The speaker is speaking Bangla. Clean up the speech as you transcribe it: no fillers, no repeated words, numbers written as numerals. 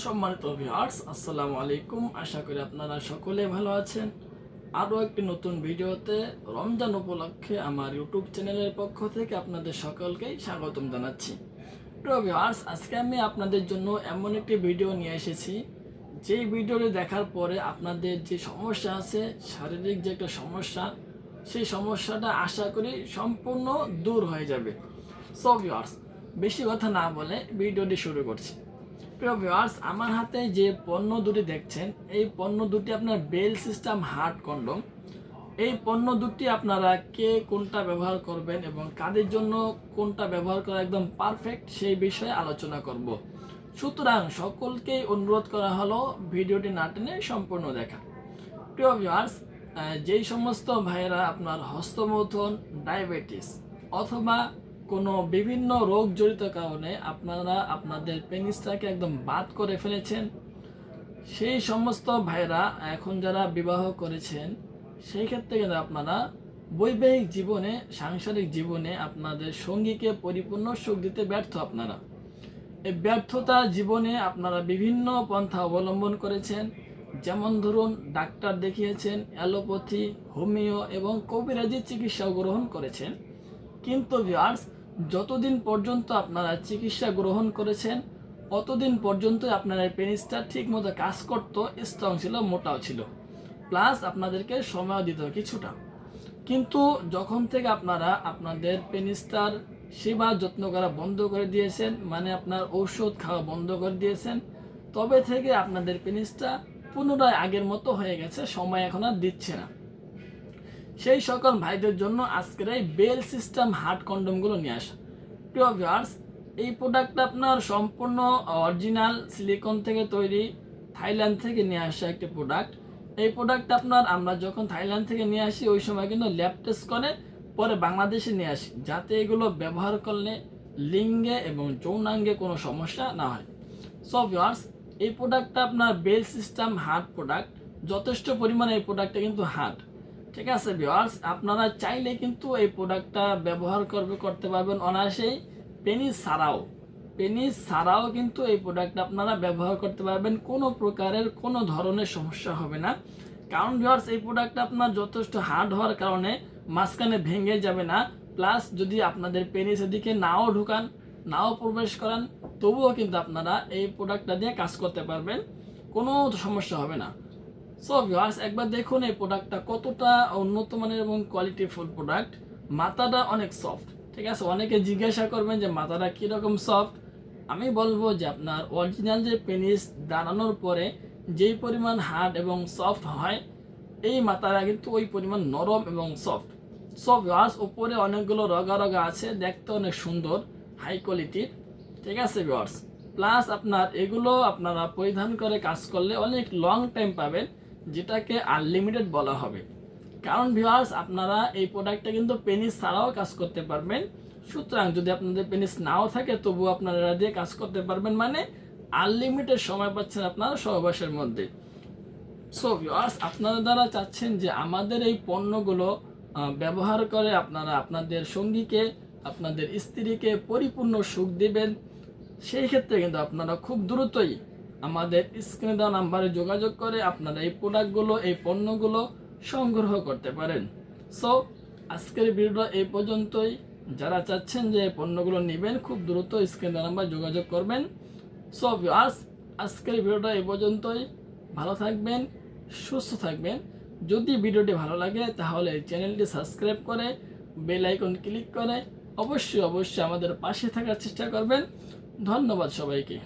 সম্মানিত ভিউয়ার্স, আসসালামু আলাইকুম। আশা করি আপনারা সকলে ভালো আছেন। আরও একটি নতুন ভিডিওতে রমজান উপলক্ষে আমার ইউটিউব চ্যানেলের পক্ষ থেকে আপনাদের সকলকেই স্বাগতম জানাচ্ছি। প্রিয় ভিউয়ার্স, আজকে আমি আপনাদের জন্য এমন একটি ভিডিও নিয়ে এসেছি, যেই ভিডিওটি দেখার পরে আপনাদের যে সমস্যা আছে, শারীরিক যে একটা সমস্যা, সেই সমস্যাটা আশা করি সম্পূর্ণ দূর হয়ে যাবে। সো ভিউয়ার্স, বেশি কথা না বলে ভিডিওটি শুরু করছি। প্রিয় ভিউয়ার্স, আমার হাতে যে পণ্য দুটি দেখছেন, এই পণ্য দুটি আপনার বেল সিস্টেম হার্ড কন্ডম। এই পণ্য দুটি আপনারা কে কোনটা ব্যবহার করবেন এবং কাদের জন্য কোনটা ব্যবহার করা একদম পারফেক্ট, সেই বিষয়ে আলোচনা করব। সুতরাং সকলকেই অনুরোধ করা হলো ভিডিওটি না টেনে সম্পূর্ণ দেখা। প্রিয় ভিউয়ার্স, যেই সমস্ত ভাইয়েরা আপনার হস্তমৈথুন, ডায়াবেটিস অথবা কোনো বিভিন্ন রোগ জড়িত কারণে আপনারা আপনাদের পেনিসটাকে একদম বাদ করে ফেলেছেন, সেই সমস্ত ভাইরা এখন যারা বিবাহ করেছেন, সেই ক্ষেত্রে কিন্তু আপনারা বৈবাহিক জীবনে, সাংসারিক জীবনে আপনাদের সঙ্গীকে পরিপূর্ণ সুখ দিতে ব্যর্থ। আপনারা এই ব্যর্থতা জীবনে আপনারা বিভিন্ন পন্থা অবলম্বন করেছেন, যেমন ধরুন ডাক্তার দেখিয়েছেন, অ্যালোপ্যাথি, হোমিও এবং কবিরাজি চিকিৎসাও গ্রহণ করেছেন। কিন্তু ভিউয়ার্স, যতদিন পর্যন্ত আপনারা চিকিৎসা গ্রহণ করেছেন অতদিন পর্যন্ত আপনার পেনিসটা ঠিক মতো কাজ করতো, স্ট্রং ছিল, মোটাও ছিল, প্লাস আপনাদেরকে সময় দিত কিছুটা। কিন্তু যখন থেকে আপনারা আপনাদের পেনিসটার সেবা যত্ন করা বন্ধ করে দিয়েছেন, মানে আপনার ঔষধ খাওয়া বন্ধ করে দিয়েছেন, তবে থেকে আপনাদের পেনিসটা পুনরায় আগের মতো হয়ে গেছে, সময় এখন আর দিচ্ছে না। সেই সকল ভাইদের জন্য আজকের এই বেল সিস্টেম হার্ড কন্ডমগুলো নিয়ে আসা। প্রিয় ভিউয়ার্স, এই প্রোডাক্টটা আপনার সম্পূর্ণ অরিজিনাল সিলিকন থেকে তৈরি, থাইল্যান্ড থেকে নিয়ে আসা একটি প্রোডাক্ট। এই প্রোডাক্টটা আপনার আমরা যখন থাইল্যান্ড থেকে নিয়ে আসি ওই সময় কিন্তু ল্যাব টেস্ট করে পরে বাংলাদেশে নিয়ে আসি, যাতে এগুলো ব্যবহার করলে লিঙ্গে এবং যৌনাঙ্গে কোনো সমস্যা না হয়। সো ভিউয়ার্স, এই প্রোডাক্টটা আপনার বেল সিস্টেম হার্ড প্রোডাক্ট, যথেষ্ট পরিমাণে এই প্রোডাক্টটা কিন্তু হার্ড। ঠিক আছে ভিউয়ার্স, আপনারা চাইলে কিন্তু এই প্রোডাক্টটা ব্যবহার করতে পারবেন অনায়াসেই। পেনিস ছাড়াও কিন্তু এই প্রোডাক্টটা আপনারা ব্যবহার করতে পারবেন, কোনো প্রকারের কোনো ধরনের সমস্যা হবে না। কারণ ভিউয়ার্স, এই প্রোডাক্টটা আপনার যথেষ্ট হার্ড হওয়ার কারণে মাঝখানে ভেঙে যাবে না, প্লাস যদি আপনাদের পেনিসের দিকে নাও ঢুকান, নাও প্রবেশ করান, তবুও কিন্তু আপনারা এই প্রোডাক্টটা দিয়ে কাজ করতে পারবেন, কোনো সমস্যা হবে না। সো ভিউয়ার্স, একবার দেখুন এই প্রোডাক্টটা কতটা উন্নত মানের এবং কোয়ালিটিফুল প্রোডাক্ট। মাথাটা অনেক সফট। ঠিক আছে, অনেকে জিজ্ঞাসা করবেন যে মাথাটা কীরকম সফট। আমি বলবো যে আপনার অরিজিনাল যে পেনিস দাঁড়ানোর পরে যেই পরিমাণ হার্ড এবং সফট হয়, এই মাথাটা কিন্তু ওই পরিমাণ নরম এবং সফট। সো ভিউয়ার্স, উপরে অনেকগুলো রগা রগা আছে, দেখতে অনেক সুন্দর, হাই কোয়ালিটির। ঠিক আছে ভিউয়ার্স, প্লাস আপনার এগুলো আপনারা পরিধান করে কাজ করলে অনেক লং টাইম পাবেন, যেটাকে আনলিমিটেড বলা হবে। কারণ ভিউয়ার্স, আপনারা এই প্রোডাক্টটা কিন্তু পেনিস ছাড়াও কাজ করতে পারবেন। সুতরাং যদি আপনাদের পেনিস নাও থাকে তবুও আপনারা এরা দিয়ে কাজ করতে পারবেন, মানে আনলিমিটেড সময় পাচ্ছেন আপনারা সহবাসের মধ্যে। সো ভিউয়ার্স, আপনারা যারা চাচ্ছেন যে আমাদের এই পণ্যগুলো ব্যবহার করে আপনারা আপনাদের সঙ্গীকে, আপনাদের স্ত্রীকে পরিপূর্ণ সুখ দিবেন, সেই ক্ষেত্রে কিন্তু আপনারা খুব দ্রুতই আমাদের স্ক্রিনে দেওয়া নাম্বারে যোগাযোগ করে আপনারা এই প্রোডাক্টগুলো, এই পণ্যগুলো সংগ্রহ করতে পারেন। সো আজকের ভিডিওটা এই পর্যন্তই। যারা চাচ্ছেন যে এই পণ্যগুলো নেবেন, খুব দ্রুত স্ক্রিনে দেওয়া নাম্বারে যোগাযোগ করবেন। সো ভিউয়ার্স, আজকের ভিডিওটা এই পর্যন্তই। ভালো থাকবেন, সুস্থ থাকবেন। যদি ভিডিওটি ভালো লাগে তাহলে চ্যানেলটি সাবস্ক্রাইব করে বেল আইকন ক্লিক করে অবশ্যই আমাদের পাশে থাকার চেষ্টা করবেন। ধন্যবাদ সবাইকে।